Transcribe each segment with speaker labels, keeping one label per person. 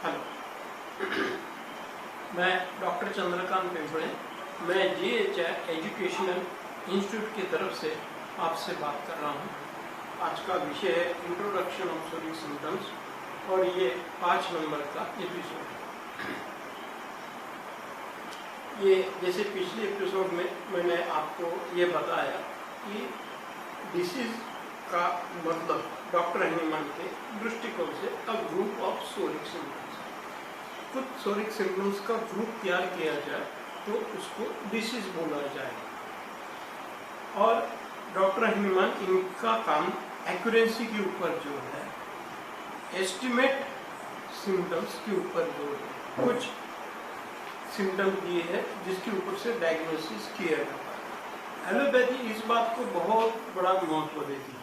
Speaker 1: Hello, मैं doctor Chandrakant पिंपड़े, मैं GHI educational institute की तरफ से आपसे बात कर रहा हूँ। आज का विषय है इंट्रोडक्शन ऑफ सोरिक सिम्टम्स और ये 5 नंबर का एपिसोड है। ये जैसे पिछले एपिसोड में मैंने आपको ये बताया कि डिसीज का मतलब डॉक्टर हनीमान के दृष्टिकोण से अ ग्रुप ऑफ सोरिक सिम्टम्स, कुछ सोरिक सिम्टम्स का ग्रुप तैयार किया जाए तो उसको डिसीज बोला जाएगा। और डॉक्टर हनीमान इनका काम एक्यूरेंसी के ऊपर जो है, एस्टिमेट सिम्टम्स के ऊपर जो है, कुछ सिम्टम दिए है जिसके ऊपर से डायग्नोसिस किया जाता है। एलोपैथी इस बात को बहुत बड़ा महत्व देती है।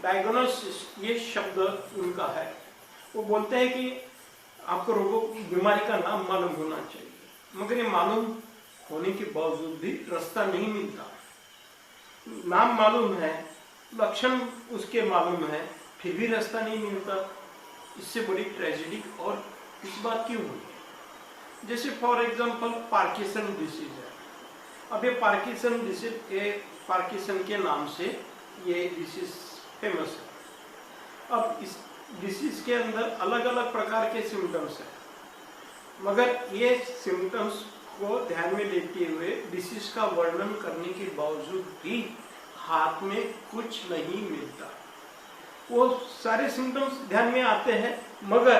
Speaker 1: डायग्नोसिस ये शब्द उनका है, वो बोलते हैं कि आपको रोगों बीमारी का नाम मालूम होना चाहिए, मगर ये मालूम होने के बावजूद भी रास्ता नहीं मिलता। नाम मालूम है, लक्षण उसके मालूम है, फिर भी रास्ता नहीं मिलता। इससे बड़ी ट्रेजेडी और इस बात की हुई है। जैसे फॉर एग्जांपल पार्किंसन डिसीज है। अब ये पार्किंसन डिसीज, ये पार्किंसन के नाम से ये डिसीज फेमस है। अब इस डिसीज के अंदर अलग अलग प्रकार के सिम्टम्स हैं, मगर ये सिम्टम्स को ध्यान में लेते हुए डिसीज का वर्णन करने के बावजूद भी हाथ में कुछ नहीं मिलता। वो सारे सिम्टम्स ध्यान में आते हैं, मगर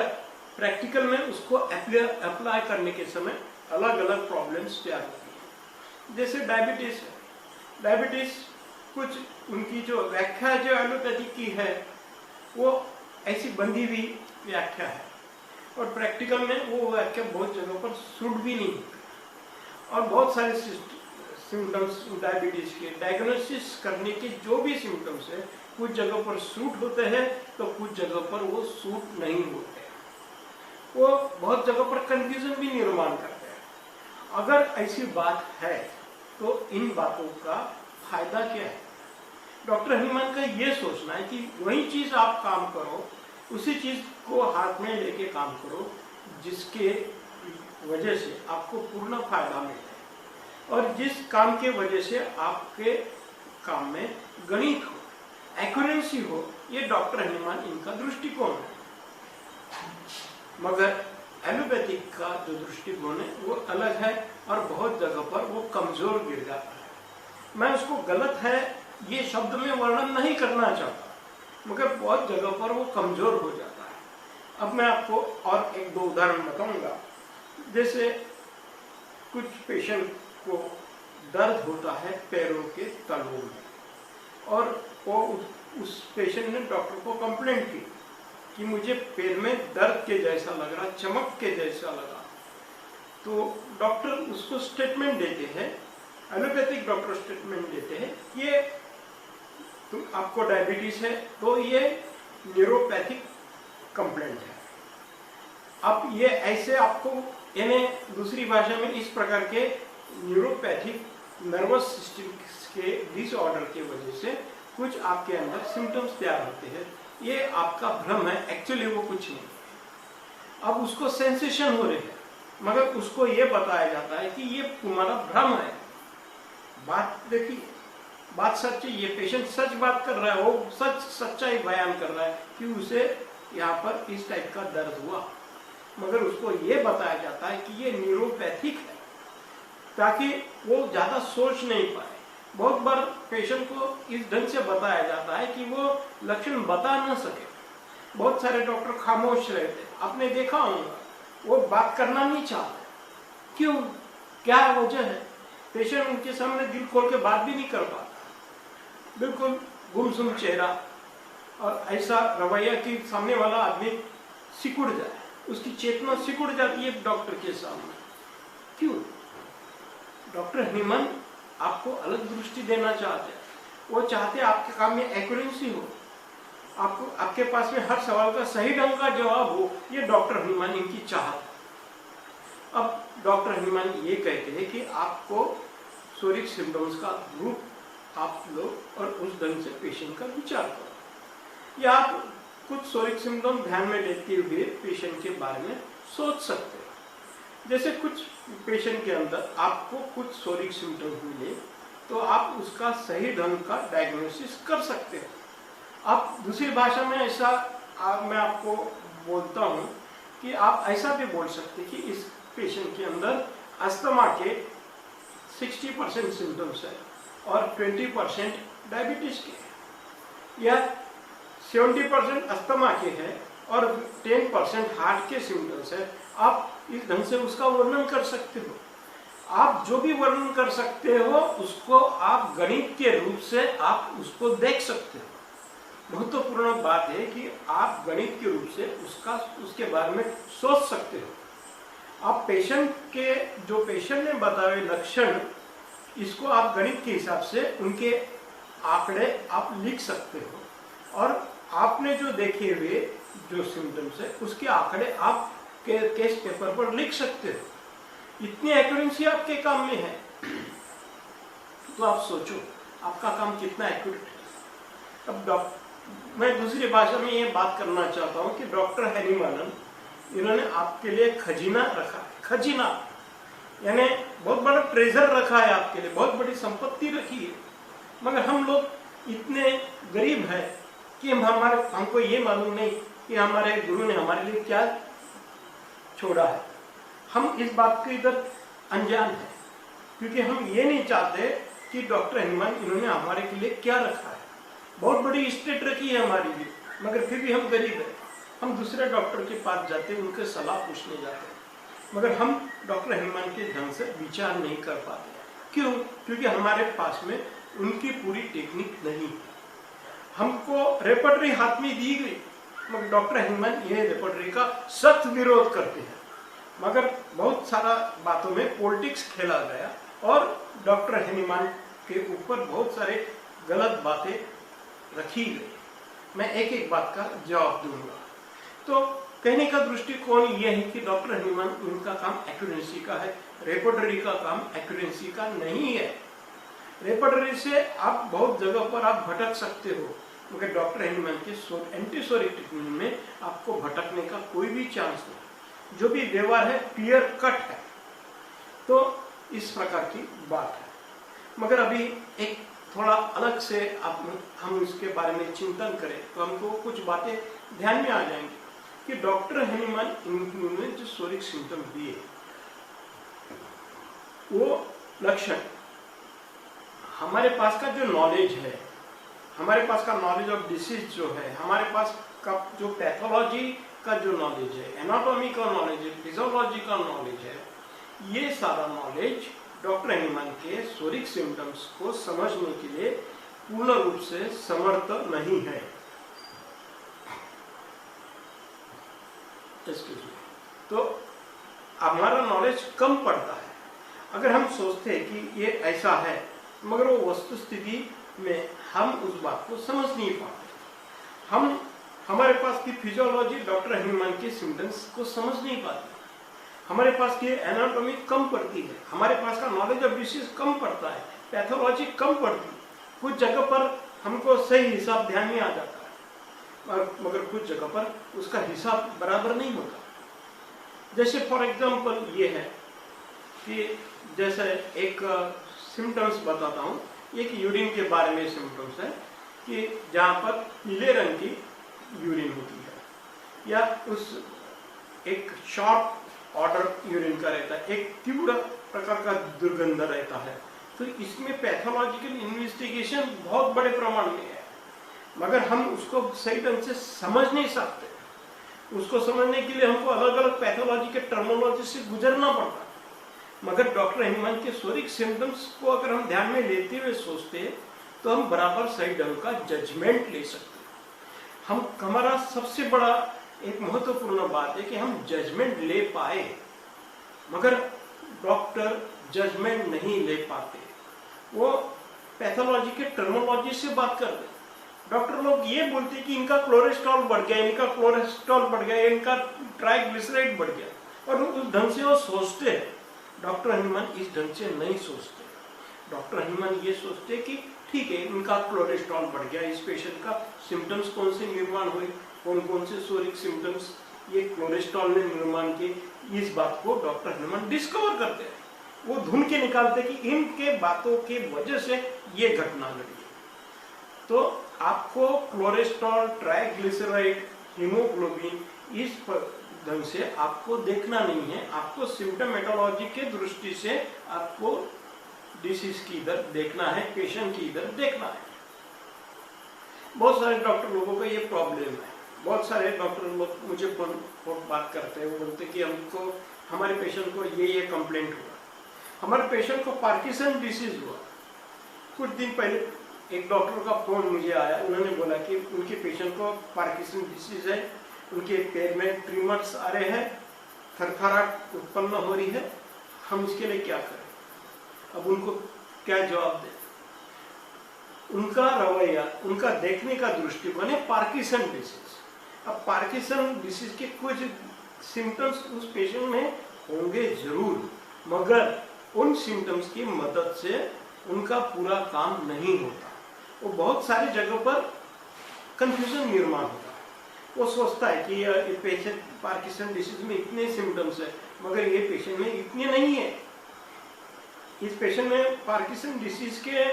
Speaker 1: प्रैक्टिकल में उसको अप्लाई करने के समय अलग अलग प्रॉब्लम्स तैयार होती हैं। जैसे डायबिटीज है। डायबिटीज कुछ उनकी जो व्याख्या जो एलोपैथी की है वो ऐसी बंधी हुई व्याख्या है, और प्रैक्टिकल में वो व्याख्या बहुत जगहों पर सूट भी नहीं होती। और बहुत सारे सिम्टम्स डायबिटीज के डायग्नोसिस करने के जो भी सिम्टम्स है, कुछ जगहों पर सूट होते हैं तो कुछ जगहों पर वो सूट नहीं होते। वो बहुत जगह पर कंफ्यूजन भी निर्माण करते हैं। अगर ऐसी बात है तो इन बातों का फायदा क्या है? डॉक्टर हनीमान का ये सोचना है कि वही चीज आप काम करो, उसी चीज को हाथ में लेके काम करो जिसके वजह से आपको पूर्ण फायदा मिले, और जिस काम के वजह से आपके काम में गणित हो, एक्यूरेंसी हो। ये डॉक्टर हनीमान इनका दृष्टिकोण है। मगर एलोपैथिक का जो दृष्टिकोण है वो अलग है, और बहुत जगह पर वो कमजोर गिर जाता है। मैं उसको गलत है ये शब्द में वर्णन नहीं करना चाहता, मगर बहुत जगह पर वो कमजोर हो जाता है। अब मैं आपको और एक दो उदाहरण बताऊंगा। जैसे कुछ पेशेंट को दर्द होता है पैरों के तलवों में, और वो उस पेशेंट ने डॉक्टर को कंप्लेंट की कि मुझे पैर में दर्द के जैसा लग रहा, चमक के जैसा लगा। तो डॉक्टर उसको स्टेटमेंट देते हैं, एलोपैथिक डॉक्टर स्टेटमेंट देते हैं, ये तो आपको डायबिटीज है तो ये न्यूरोपैथिक कंप्लेंट है। अब ये ऐसे आपको यानी दूसरी भाषा में इस प्रकार के न्यूरोपैथिक नर्वस सिस्टम के डिसऑर्डर की वजह से कुछ आपके अंदर सिम्टम्स तैयार होते हैं। ये आपका भ्रम है, एक्चुअली वो कुछ नहीं। अब उसको सेंसेशन हो रही है, मगर उसको ये बताया जाता है कि ये तुम्हारा भ्रम है। बात देखिए, बात सच है, ये पेशेंट सच बात कर रहा है, वो सच्चाई बयान कर रहा है कि उसे यहाँ पर इस टाइप का दर्द हुआ, मगर उसको ये बताया जाता है कि ये न्यूरोपैथिक है, ताकि वो ज्यादा सोच नहीं पाए। बहुत बार पेशेंट को इस ढंग से बताया जाता है कि वो लक्षण बता न सके। बहुत सारे डॉक्टर खामोश रहते, आपने देखा होगा, वो बात करना नहीं चाहते। क्यों, क्या वजह है? पेशेंट उनके सामने दिल खोल के बात भी नहीं कर पाता, बिल्कुल गुमसुम चेहरा, और ऐसा रवैया कि सामने वाला आदमी सिकुड़ जाए, उसकी चेतना सिकुड़ जाती है डॉक्टर के सामने। क्यों? डॉक्टर हनीमान आपको अलग दृष्टि देना चाहते हैं। वो चाहते हैं आपके काम में एक्यूरेंसी हो, आपको आपके पास में हर सवाल का सही ढंग का जवाब हो। ये डॉक्टर हनीमान इनकी चाहत है। अब डॉक्टर हनीमान ये कहते हैं कि आपको सोरिक सिम्टम्स का ग्रुप आप लो और उस ढंग से पेशेंट का विचार करो, या आप कुछ सोरिक सिम्टम ध्यान में लेते हुए पेशेंट के बारे में सोच सकते हैं। जैसे कुछ पेशेंट के अंदर आपको कुछ सोरिक सिम्टम मिले तो आप उसका सही ढंग का डायग्नोसिस कर सकते हैं। आप दूसरी भाषा में ऐसा मैं आपको बोलता हूँ कि आप ऐसा भी बोल सकते हैं कि इस पेशेंट के अंदर अस्थमा के 60% सिम्टम्स है और 20% डायबिटीज के है, या 70% अस्थमा के है और 10% हार्ट के सिम्टम्स है। आप इस ढंग से उसका वर्णन कर सकते हो। आप जो भी वर्णन कर सकते हो उसको आप गणित के रूप से आप उसको देख सकते हो। महत्वपूर्ण बात है कि आप गणित के रूप से उसके बारे में सोच सकते हो। आप पेशेंट के जो पेशेंट ने बताए लक्षण, इसको आप गणित के हिसाब से उनके आंकड़े आप लिख सकते हो और आपने जो देखे हुए जो सिम्टम्स है उसके आंकड़े आप केस पेपर पर लिख सकते हो। इतनी एक्यूरेंसी आपके काम में है तो आप सोचो आपका काम कितना एक्यूरेट है। अब मैं दूसरी भाषा में ये बात करना चाहता हूँ कि डॉक्टर हनीमान इन्होंने आपके लिए खजीना रखा है। खजीना यानी बहुत बड़ा ट्रेजर रखा है आपके लिए, बहुत बड़ी संपत्ति रखी है। मगर हम लोग इतने गरीब हैं कि हमको ये मालूम नहीं कि हमारे गुरु ने हमारे लिए क्या छोड़ा है। हम इस बात के इधर अनजान है क्योंकि हम ये नहीं चाहते कि डॉक्टर हनीमान इन्होंने हमारे के लिए क्या रखा है। बहुत बड़ी स्टेट रखी है हमारे लिए, मगर फिर भी हम गरीब हैं। हम दूसरे डॉक्टर के पास जाते हैं, उनके सलाह पूछने जाते हैं, मगर हम डॉक्टर हनीमान के ढंग से विचार नहीं कर पाते। क्यों? क्योंकि हमारे पास में उनकी पूरी टेक्निक नहीं है। हमको रेपर्टरी हाथ में दी गई, मगर डॉक्टर हनीमान ये रेपर्टरी का सख्त विरोध करते हैं। मगर बहुत सारा बातों में पॉलिटिक्स खेला गया और डॉक्टर हनीमान के ऊपर बहुत सारे गलत बातें रखी गई। मैं एक एक बात का जवाब दूंगा। तो कहने का दृष्टिकोण यह है कि डॉक्टर हनीमान उनका काम एक्यूरेंसी का है, रेपर्टरी का काम एक्यूरेंसी का नहीं है। रेपर्टरी से आप बहुत जगह पर आप भटक सकते हो, मगर डॉक्टर हनीमान के एंटीसोरिक टेक्निक में आपको भटकने का कोई भी चांस नहीं। जो भी व्यवहार है क्लियर कट है। तो इस प्रकार की बात है। मगर अभी एक थोड़ा अलग से हम इसके बारे में चिंतन करें तो हमको कुछ बातें ध्यान में आ जाएंगी कि डॉक्टर हनीमान इन्होंने जो सोरिक सिम्टम दिए वो लक्षण, हमारे पास का जो नॉलेज है, हमारे पास का नॉलेज ऑफ डिसीज जो है, हमारे पास का जो पैथोलॉजी का जो नॉलेज है, एनाटॉमी का नॉलेज है, फिजियोलॉजी का नॉलेज है, ये सारा नॉलेज डॉक्टर हनीमान के सोरिक सिम्टम्स को समझने के लिए पूर्ण रूप से समर्थ नहीं है। तो हमारा नॉलेज कम पड़ता है। अगर हम सोचते हैं कि ये ऐसा है, मगर वो वस्तु स्थिति में हम उस बात को समझ नहीं पाते। हमारे पास की फिजियोलॉजी डॉक्टर हनीमान के सिम्टम्स को समझ नहीं पाती। हमारे पास की एनाटॉमी कम पड़ती है, हमारे पास का नॉलेज ऑफ डिसीज कम पड़ता है, पैथोलॉजी कम पड़ती है। कुछ जगह पर हमको सही हिसाब ध्यान में आ जाता है, मगर कुछ जगह पर उसका हिसाब बराबर नहीं होता। जैसे फॉर एग्जांपल ये है कि जैसे एक सिम्टम्स बताता हूँ, एक यूरिन के बारे में सिम्टम्स है कि जहाँ पर पीले रंग की यूरिन होती है या उस एक शॉर्ट ऑर्डर यूरिन का रहता है, एक तीव्र प्रकार का दुर्गंध रहता है। तो इसमें पैथोलॉजिकल इन्वेस्टिगेशन बहुत बड़े प्रमाण में है, मगर हम उसको सही ढंग से समझ नहीं सकते। उसको समझने के लिए हमको अलग अलग पैथोलॉजी के टर्मोलॉजी से गुजरना पड़ता है। मगर डॉक्टर हनीमान के सोरिक सिम्टम्स को अगर हम ध्यान में लेते हुए सोचते हैं तो हम बराबर सही ढंग का जजमेंट ले सकते हैं। हमारा सबसे बड़ा एक महत्वपूर्ण बात है कि हम जजमेंट ले पाए, मगर डॉक्टर जजमेंट नहीं ले पाते। वो पैथोलॉजी के टर्मोलॉजी से बात कर रहे। डॉक्टर लोग ये बोलते कि इनका कोलेस्ट्रॉल बढ़ गया, इनका कोलेस्ट्रॉल बढ़ गया, इनका ट्राइग्लिसराइड बढ़ गया, और उस ढंग से वो सोचते हैं। डॉक्टर हनीमान इस ढंग से नहीं सोचते। डॉक्टर हनीमान ये सोचते कि ठीक है, उनका कोलेस्ट्रॉल बढ़ गया, इस पेशेंट का सिम्टम्स कौन से निर्माण हुए, कौन कौन से सोरिक सिम्टम्स ये कोलेस्ट्रॉल ने निर्माण के, इस बात को डॉक्टर हनुमान डिस्कवर करते हैं। वो ढूंढ के निकालते कि इनके बातों के वजह से ये घटना घटी। तो आपको कोलेस्ट्रॉल, ट्राइग्लिसराइड, हीमोग्लोबिन इस ढंग से आपको देखना नहीं है, आपको सिम्टोमेटोलॉजी के दृष्टि से आपको डिसीज की इधर देखना है, पेशेंट की इधर देखना है। बहुत सारे डॉक्टर लोगों का ये प्रॉब्लम है। बहुत सारे डॉक्टर लोग मुझे फोन बात करते हैं, वो बोलते हैं कि हमको, हमारे पेशेंट को ये कंप्लेंट हुआ, हमारे पेशेंट को पार्किंसन डिसीज हुआ। कुछ दिन पहले एक डॉक्टर का फोन मुझे आया, उन्होंने बोला कि उनके पेशेंट को पार्किंसन डिसीज है, उनके पैर में ट्रिमर्स आ रहे हैं, थरथराहट उत्पन्न हो रही है, हम इसके लिए क्या करें। अब उनको क्या जवाब दें। उनका रवैया, उनका देखने का दृष्टिकोण है पार्किंसन डिसीज। अब पार्किंसन डिसीज के कुछ सिम्टम्स उस पेशेंट में होंगे जरूर, मगर उन सिम्टम्स की मदद से उनका पूरा काम नहीं होता। वो बहुत सारी जगहों पर कंफ्यूजन निर्माण होता है। वो सोचता है कि ये पेशेंट पार्किंसन डिसीज में इतने सिम्टम्स है, मगर ये पेशेंट में इतने नहीं है। इस पेशेंट में पार्किंसन डिसीज के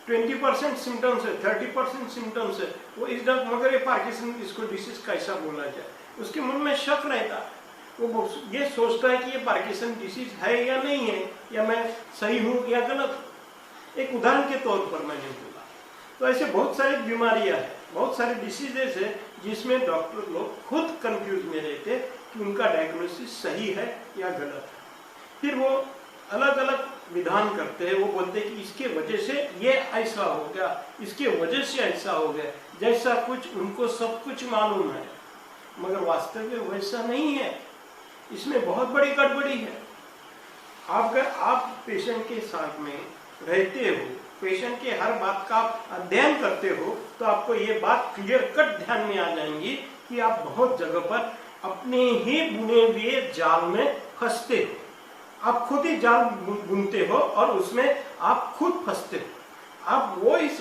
Speaker 1: 20% सिम्टम्स है, 30% सिम्टम्स है। वो इस मगर ये पार्किंसन इसको डिसीज कैसा बोला जाए, उसके मन में शक रहता है। वो ये सोचता है कि ये पार्किंसन डिसीज है या नहीं है, या मैं सही हूँ या गलत हूँ। एक उदाहरण के तौर पर मैंने बोला, तो ऐसे बहुत सारी बीमारियां हैं, बहुत सारे डिसीजेस है जिसमें डॉक्टर लोग खुद कंफ्यूज में रहते कि उनका डायग्नोसिस सही है या गलत है। फिर वो अलग अलग विधान करते हैं। वो बोलते हैं कि इसके वजह से ये ऐसा हो गया, इसके वजह से ऐसा हो गया, जैसा कुछ उनको सब कुछ मालूम है, मगर वास्तव में वैसा नहीं है। इसमें बहुत बड़ी गड़बड़ी है। अगर आप पेशेंट के साथ में रहते हो, पेशेंट के हर बात का अध्ययन करते हो, तो आपको ये बात क्लियर कट ध्यान में आ जाएंगी कि आप बहुत जगह पर अपने ही बुने हुए जाल में फंसते हो। आप खुद ही जाल बुनते हो और उसमें आप खुद फंसते हो। आप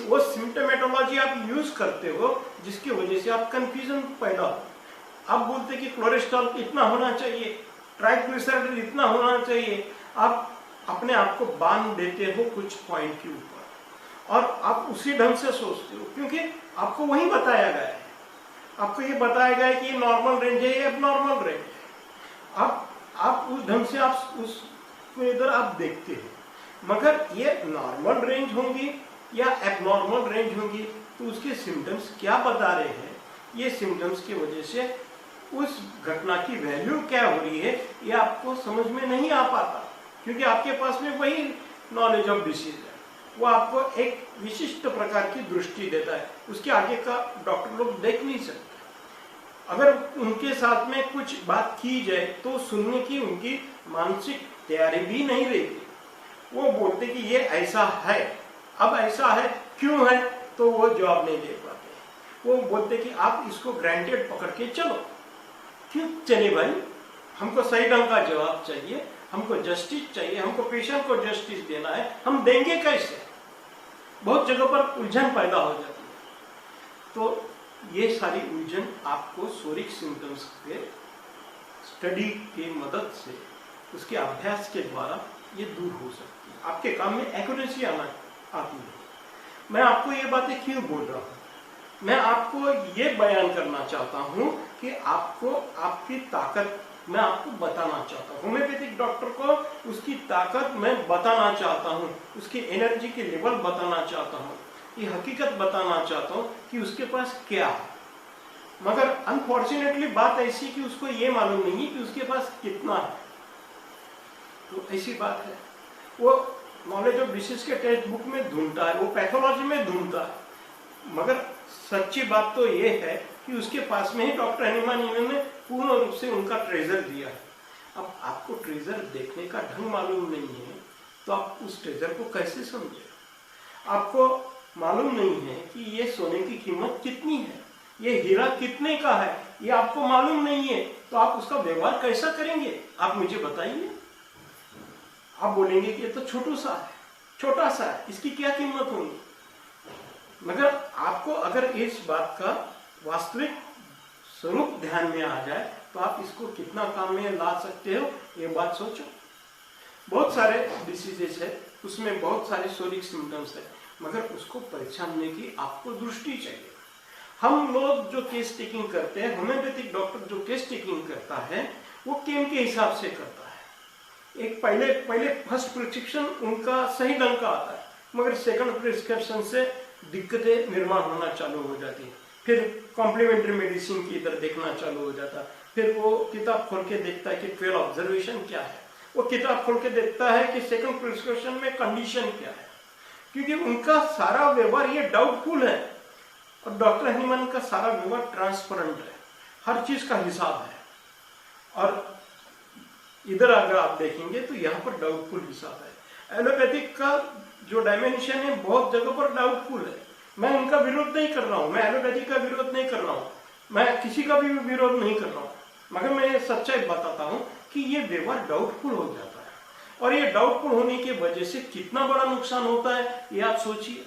Speaker 1: वो सिम्टोमेटोलॉजी आप यूज करते हो जिसकी वजह से आप कंफ्यूजन पैदा हो। आप बोलते कि कोलेस्ट्रॉल इतना होना चाहिए, ट्राइग्लिसराइड इतना होना चाहिए। आप अपने आप को बांध देते हो कुछ पॉइंट के ऊपर और आप उसी ढंग से सोचते हो, क्योंकि आपको वही बताया गया है। आपको ये बताया गया है कि ये नॉर्मल रेंज है, ये एबनॉर्मल रेंज है। आप उस ढंग से आप उस इधर आप देखते हो। मगर ये नॉर्मल रेंज होंगी या एबनॉर्मल रेंज होंगी, तो उसके सिम्टम्स क्या बता रहे हैं, ये सिम्टम्स की वजह से उस घटना की वैल्यू क्या हो रही है, ये आपको समझ में नहीं आ पाता, क्योंकि आपके पास में वही नॉलेज ऑफ डिसीज है। वो आपको एक विशिष्ट प्रकार की दृष्टि देता है, उसके आगे का डॉक्टर लोग देख नहीं सकते। अगर उनके साथ में कुछ बात की जाए तो सुनने की उनकी मानसिक तैयारी भी नहीं रहती। वो बोलते कि ये ऐसा है, अब ऐसा है क्यों है, तो वो जवाब नहीं दे पाते। वो बोलते कि आप इसको ग्रांटेड पकड़ के चलो। क्यों चले भाई, हमको सही ढंग का जवाब चाहिए, हमको जस्टिस चाहिए, हमको पेशेंट को जस्टिस देना है, हम देंगे कैसे। बहुत जगह पर उलझन पैदा हो जाती है। तो ये सारी उलझन आपको सोरिक सिम्टम्स के स्टडी की मदद से, उसके अभ्यास के द्वारा ये दूर हो सकती है। आपके काम में एक्यूरेसी आती है। मैं आपको ये बातें क्यों बोल रहा हूँ, मैं आपको ये बयान करना चाहता हूँ कि आपको आपकी ताकत मैं आपको बताना चाहता हूँ। होम्योपैथिक डॉक्टर को उसकी ताकत मैं बताना चाहता हूँ, उसकी एनर्जी के लेवल बताना चाहता हूँ, ये हकीकत बताना चाहता हूँ कि उसके पास क्या है। मगर अनफॉर्चुनेटली बात ऐसी कि उसको ये मालूम नहीं कि उसके पास कितना है। तो ऐसी बात है, वो नॉलेज ऑफ डिसीज के टेक्स्ट बुक में ढूंढता है, वो पैथोलॉजी में ढूंढता है। मगर सच्ची बात तो ये है कि उसके पास में ही डॉक्टर हनुमान ने पूर्ण रूप से उनका ट्रेजर दिया है। अब आपको ट्रेजर देखने का ढंग मालूम नहीं है, तो आप उस ट्रेजर को कैसे समझे। आपको मालूम नहीं है कि ये सोने की कीमत कितनी है, ये हीरा कितने का है, ये आपको मालूम नहीं है, तो आप उसका व्यवहार कैसा करेंगे, आप मुझे बताइए। आप बोलेंगे कि ये तो छोटा सा है, इसकी क्या कीमत होगी। मगर आपको अगर इस बात का वास्तविक स्वरूप ध्यान में आ जाए तो आप इसको कितना काम में ला सकते हो, ये बात सोचो। बहुत सारे डिसीजेस है, उसमें बहुत सारे सोरिक सिम्टम्स है, मगर उसको पहचानने की आपको दृष्टि चाहिए। हम लोग जो केस टेकिंग करते हैं, होम्योपैथिक डॉक्टर जो केस टेकिंग करता है वो केम के हिसाब से करता है। एक पहले फर्स्ट प्रिस्क्रिप्शन उनका सही ढंग का आता है, मगर सेकंड प्रिस्क्रिप्शन से दिक्कतें निर्माण होना चालू हो जाती है। फिर कॉम्प्लीमेंट्री मेडिसिन की तरफ देखना चालू हो जाता है। फिर वो किताब खोल के देखता है कि 12 ऑब्जर्वेशन क्या है, वो किताब खोल के देखता है कि सेकंड प्रिस्क्रिप्शन में कंडीशन क्या है, क्योंकि उनका सारा व्यवहार ये डाउटफुल है। और डॉक्टर हनीमैन का सारा व्यवहार ट्रांसपेरेंट है, हर चीज का हिसाब है। और इधर अगर आप देखेंगे तो यहाँ पर डाउटफुल हिसाब है। एलोपैथिक का जो डायमेंशन है बहुत जगह पर डाउटफुल है। मैं उनका विरोध नहीं कर रहा हूँ, मैं एलोपैथिक का विरोध नहीं कर रहा हूँ, मैं किसी का भी विरोध नहीं कर रहा हूँ, मगर मैं ये सच्चाई बताता हूँ कि ये व्यवहार डाउटफुल हो जाता है। और ये डाउटफुल होने की वजह से कितना बड़ा नुकसान होता है ये आप सोचिए।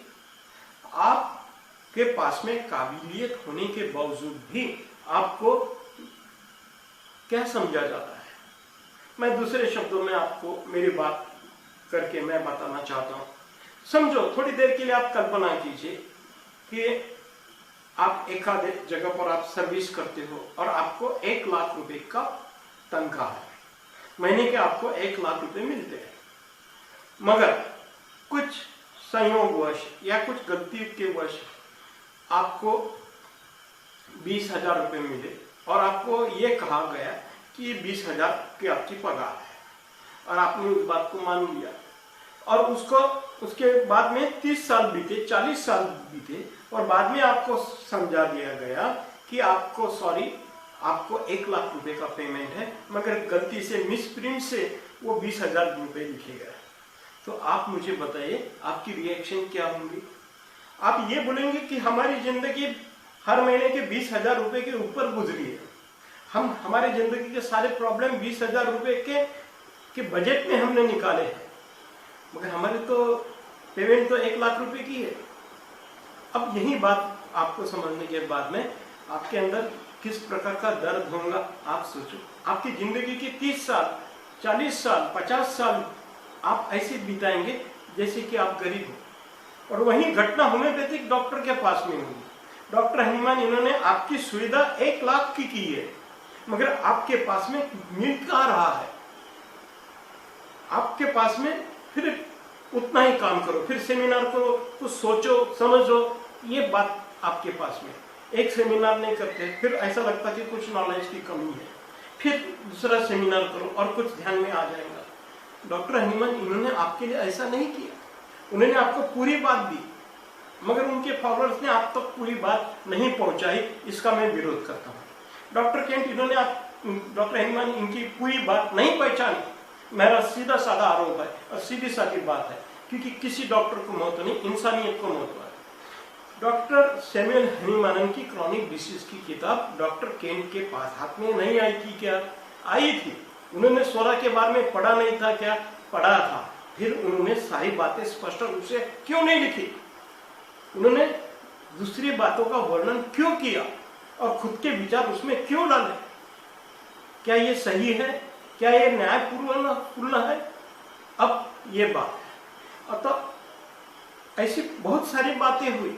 Speaker 1: आपके पास में काबिलियत होने के बावजूद भी आपको क्या समझा जाता है। मैं दूसरे शब्दों में आपको मेरी बात करके मैं बताना चाहता हूँ। समझो, थोड़ी देर के लिए आप कल्पना कीजिए कि आप एक आधे जगह पर आप सर्विस करते हो और आपको 1 लाख रुपए का तनख्वाह है, महीने के आपको 1 लाख रुपए मिलते हैं। मगर कुछ संयोगवश या कुछ गलती के वश आपको 20,000 रुपए मिले और आपको ये कहा गया कि ये 20,000 की आपकी पगार है, और आपने उस बात को मान लिया। और उसके बाद में 30 साल बीते, 40 साल बीते, और बाद में आपको समझा दिया गया कि आपको आपको 1 लाख रुपए का पेमेंट है, मगर गलती से मिसप्रिंट से वो 20,000 रुपए लिखे गए। तो आप मुझे बताइए आपकी रिएक्शन क्या होंगी? आप ये बोलेंगे कि हमारी जिंदगी हर महीने के 20,000 रुपए के ऊपर गुजरी है, हमारे जिंदगी के सारे प्रॉब्लम 20,000 रुपए के बजट में हमने निकाले हैं, मगर हमारी तो पेमेंट तो 1 लाख रुपए की है। अब यही बात आपको समझने के बाद में आपके अंदर किस प्रकार का दर्द होगा आप सोचो। आपकी जिंदगी की 30 साल, 40 साल, 50 साल आप ऐसे बिताएंगे जैसे कि आप गरीब हो। और वही घटना होम्योपैथिक डॉक्टर के पास में होगी। डॉक्टर हनीमैन, इन्होंने आपकी सुविधा 1 लाख की है, मगर आपके पास में मिल कहाँ रहा है? आपके पास में फिर उतना ही काम करो, फिर सेमिनार करो, कुछ सोचो समझो, ये बात आपके पास में। एक सेमिनार नहीं करते, फिर ऐसा लगता कि कुछ नॉलेज की कमी है, फिर दूसरा सेमिनार करो और कुछ ध्यान में आ जाएगा। डॉक्टर हनीमैन, इन्होंने आपके लिए ऐसा नहीं किया, उन्होंने आपको पूरी बात दी, मगर उनके फॉलोअर्स ने आप तक पूरी बात नहीं पहुंचाई, इसका मैं विरोध करता हूँ। डॉक्टर केंट, इन्होंने डॉक्टर हनीमैन इनकी पूरी बात नहीं पहचानी, मेरा सीधा साधा आरोप है और सीधी साधी बात है, क्योंकि किसी डॉक्टर को महत्व नहीं, इंसानियत को महत्व है। डॉक्टर सैमुअल हनीमैन की क्रॉनिक डिसीज की किताब डॉक्टर केंट के पास हाथ में नहीं आई थी क्या? आई थी। उन्होंने स्वरा के बारे में पढ़ा नहीं था क्या? पढ़ा था। फिर उन्होंने सारी बातें स्पष्ट रूप से क्यों नहीं लिखी? उन्होंने दूसरी बातों का वर्णन क्यों किया और खुद के विचार उसमें क्यों डाले? क्या ये सही है? क्या ये न्यायपूर्ण है? अब ये बात है। अतः ऐसी बहुत सारी बातें हुई,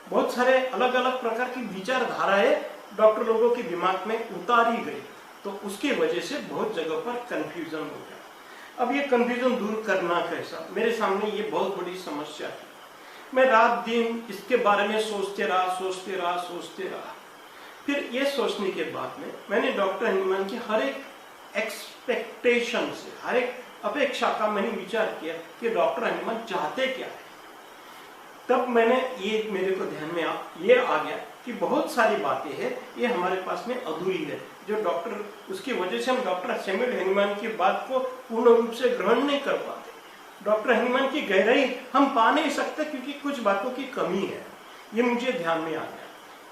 Speaker 1: बहुत सारे अलग अलग प्रकार की विचारधाराएं डॉक्टर लोगों के दिमाग में उतारी गई, तो उसकी वजह से बहुत जगह पर कंफ्यूजन हो गया। अब ये कंफ्यूजन दूर करना कैसा? मेरे सामने ये बहुत बड़ी समस्या है। मैं रात दिन इसके बारे में सोचते रहा। फिर ये सोचने के बाद में मैंने डॉक्टर हनीमैन की हर एक एक्सपेक्टेशन से, हर एक अपेक्षा का मैंने विचार किया कि डॉक्टर हनीमैन चाहते क्या है। तब मेरे को ध्यान में ये आ गया कि बहुत सारी बातें हैं ये हमारे पास में अधूरी है, जो डॉक्टर, उसकी वजह से हम डॉक्टर सैमुअल हनीमैन की बात को पूर्ण रूप से ग्रहण नहीं कर पाते। डॉक्टर हनीमैन की गहराई हम पा नहीं सकते क्योंकि कुछ बातों की कमी है। ये मुझे ध्यान में आ गया।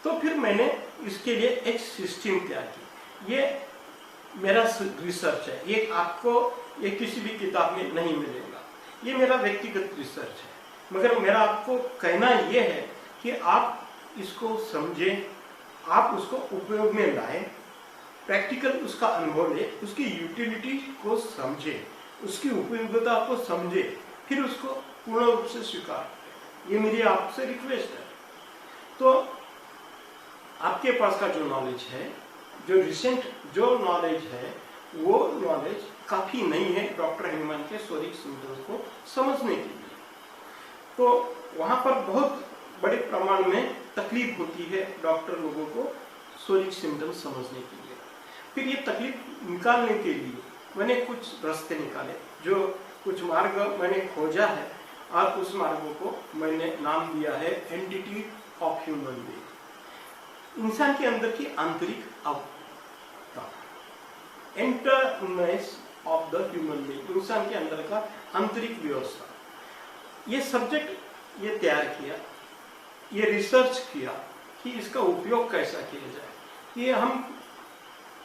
Speaker 1: तो फिर मैंने इसके लिए एक सिस्टम तैयार की। ये मेरा रिसर्च है, ये आपको ये किसी भी किताब में नहीं मिलेगा, ये मेरा व्यक्तिगत रिसर्च है। मगर मेरा आपको कहना यह है कि आप इसको समझें, आप उसको उपयोग में लाएं, प्रैक्टिकल उसका अनुभव ले, उसकी यूटिलिटी को समझे, उसकी उपयोगिता को समझे, फिर उसको पूर्ण रूप से स्वीकार करें। ये मेरी आपसे रिक्वेस्ट है। तो आपके पास का जो नॉलेज है, जो रिसेंट जो नॉलेज है, वो नॉलेज काफी नहीं है डॉक्टर ह्यूमन के शोरिक सिम्टम्स को समझने के लिए। तो वहां पर बहुत बड़े प्रमाण में तकलीफ होती है डॉक्टर लोगों को शोरिक सिम्टम्स समझने के लिए। फिर ये तकलीफ निकालने के लिए मैंने कुछ रास्ते निकाले, जो कुछ मार्ग मैंने खोजा है, और उस मार्गों को मैंने नाम दिया है एंटिटी ऑफ ह्यूमन बीइंग। इंसान के अंदर की आंतरिक अवस्था, इंटरनेस ऑफ द ह्यूमन बीइंग, इंसान के अंदर का आंतरिक व्यवस्था। ये सब्जेक्ट ये तैयार किया, ये रिसर्च किया कि इसका उपयोग कैसा किया जाए। ये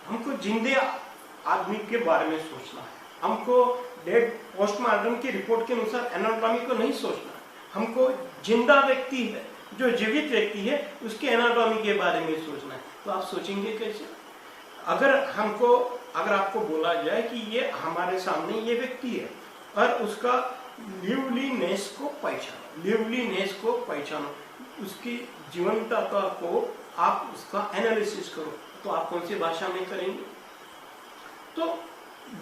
Speaker 1: हमको जिंदे आदमी के बारे में सोचना है, हमको डेड पोस्टमार्टम की रिपोर्ट के अनुसार एनाटॉमी को नहीं सोचना है, हमको जिंदा व्यक्ति है, जो जीवित व्यक्ति है, उसके एनाटॉमी के बारे में सोचना है। तो आप सोचेंगे कैसे? अगर आपको बोला जाए कि ये हमारे सामने ये व्यक्ति है और उसका लिवलीनेस को पहचानो, उसकी जीवंतता को आप उसका एनालिसिस करो, तो आप कौन सी भाषा में करेंगे? तो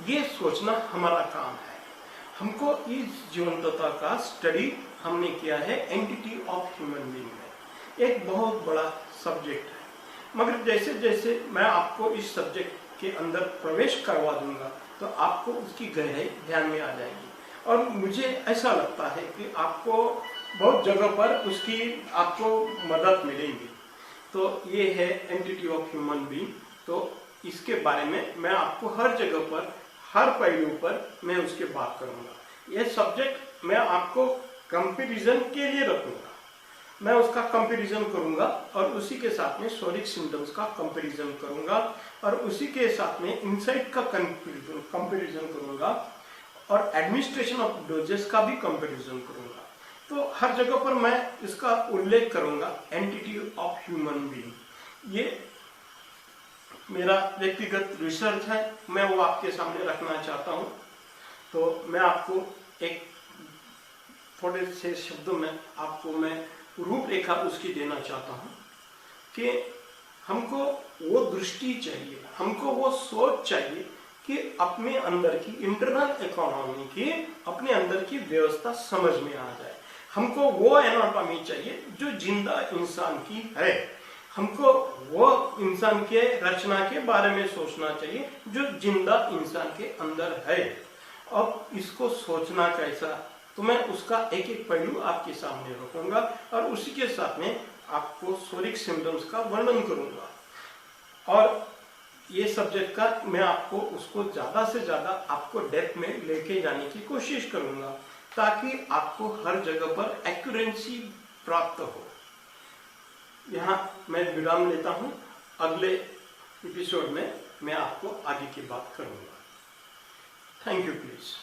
Speaker 1: ये सोचना हमारा काम है। हमको इस जीवंतता का स्टडी हमने किया है एंटिटी ऑफ ह्यूमन बीइंग में। एक बहुत बड़ा सब्जेक्ट है, मगर जैसे जैसे मैं आपको इस सब्जेक्ट के अंदर प्रवेश करवा दूंगा तो आपको उसकी गहराई ध्यान में आ जाएगी, और मुझे ऐसा लगता है कि आपको बहुत जगह पर उसकी आपको मदद मिलेगी। तो ये है एंटिटी ऑफ ह्यूमन बीइंग। तो इसके बारे में मैं आपको हर जगह पर, हर पहलू पर मैं उसके बात करूंगा। ये सब्जेक्ट मैं आपको कंपैरिजन के लिए रखूंगा, मैं उसका कंपैरिजन करूंगा, और उसी के साथ में शोरिक सिम्टम्स का कंपैरिजन करूंगा, और उसी के साथ में इनसाइट का कंपैरिजन करूंगा, और एडमिनिस्ट्रेशन ऑफ डोजेस का भी कंपैरिजन करूंगा। तो हर जगह पर मैं इसका उल्लेख करूंगा एंटिटी ऑफ ह्यूमन बीइंग। ये मेरा व्यक्तिगत रिसर्च है, मैं वो आपके सामने रखना चाहता हूं। तो मैं आपको एक थोड़े से शब्दों में आपको मैं रूपरेखा उसकी देना चाहता हूं कि हमको वो दृष्टि चाहिए, हमको वो सोच चाहिए कि अपने अंदर की इंटरनल इकोनॉमी की, अपने अंदर की व्यवस्था समझ में आ जाए। हमको वो एनाटॉमी चाहिए जो जिंदा इंसान की है, हमको वो इंसान के रचना के बारे में सोचना चाहिए जो जिंदा इंसान के अंदर है। अब इसको सोचना कैसा, तो मैं उसका एक एक पहलू आपके सामने रखूंगा, और उसी के साथ में आपको शोरिक सिम्टम्स का वर्णन करूंगा, और ये सब्जेक्ट का मैं आपको उसको ज्यादा से ज्यादा आपको डेप्थ में लेके जाने की कोशिश करूंगा, ताकि आपको हर जगह पर एक्यूरेंसी प्राप्त हो। यहाँ मैं विराम लेता हूँ, अगले एपिसोड में मैं आपको आगे की बात करूंगा। Thank you please.